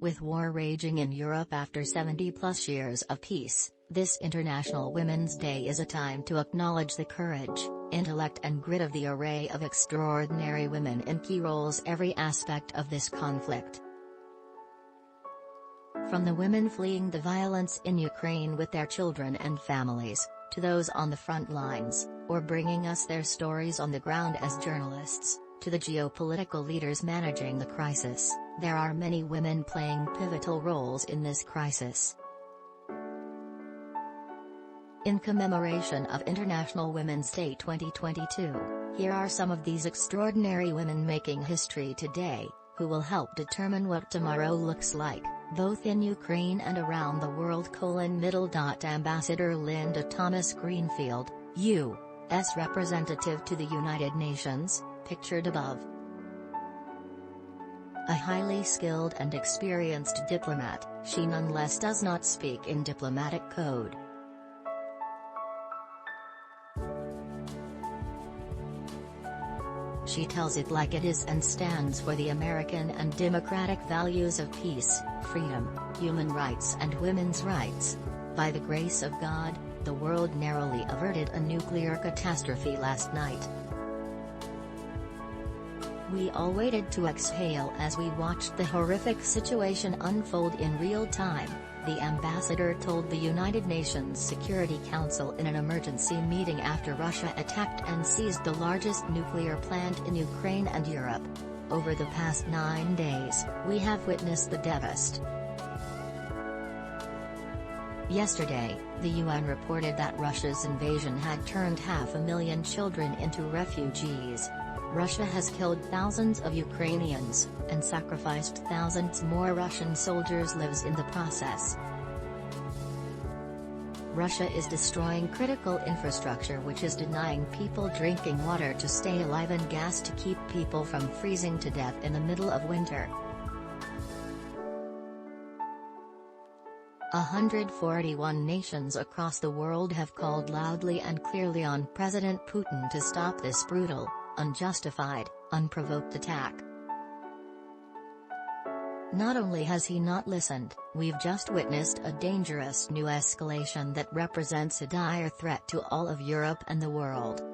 With war raging in Europe after 70-plus years of peace, this International Women's Day is a time to acknowledge the courage, intellect and grit of the array of extraordinary women in key roles every aspect of this conflict. From the women fleeing the violence in Ukraine with their children and families, to those on the front lines, or bringing us their stories on the ground as journalists, to the geopolitical leaders managing the crisis, there are many women playing pivotal roles in this crisis. In commemoration of International Women's Day 2022, here are some of these extraordinary women making history today, who will help determine what tomorrow looks like, both in Ukraine and around the world. Ambassador Linda Thomas-Greenfield, U.S. representative to the United Nations, pictured above. A highly skilled and experienced diplomat, she nonetheless does not speak in diplomatic code. She tells it like it is and stands for the American and democratic values of peace, freedom, human rights and women's rights. By the grace of God, the world narrowly averted a nuclear catastrophe last night. We all waited to exhale as we watched the horrific situation unfold in real time, the ambassador told the United Nations Security Council in an emergency meeting after Russia attacked and seized the largest nuclear plant in Ukraine and Europe. Over the past 9 days, we have witnessed the devastation. Yesterday, the UN reported that Russia's invasion had turned 500,000 children into refugees. Russia has killed thousands of Ukrainians, and sacrificed thousands more Russian soldiers' lives in the process. Russia is destroying critical infrastructure, which is denying people drinking water to stay alive and gas to keep people from freezing to death in the middle of winter. 141 nations across the world have called loudly and clearly on President Putin to stop this brutal, unjustified, unprovoked attack. Not only has he not listened, we've just witnessed a dangerous new escalation that represents a dire threat to all of Europe and the world.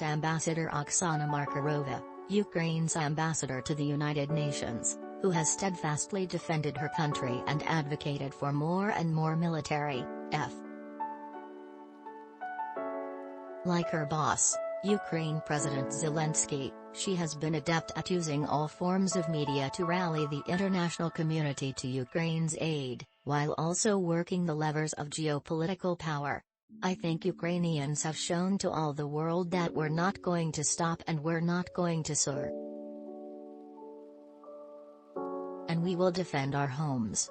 Ambassador Oksana Markarova, Ukraine's ambassador to the United Nations, who has steadfastly defended her country and advocated for more and more military, like her boss, Ukraine President Zelenskyy, she has been adept at using all forms of media to rally the international community to Ukraine's aid, while also working the levers of geopolitical power. I think Ukrainians have shown to all the world that we're not going to stop and we're not going to surrender. And we will defend our homes,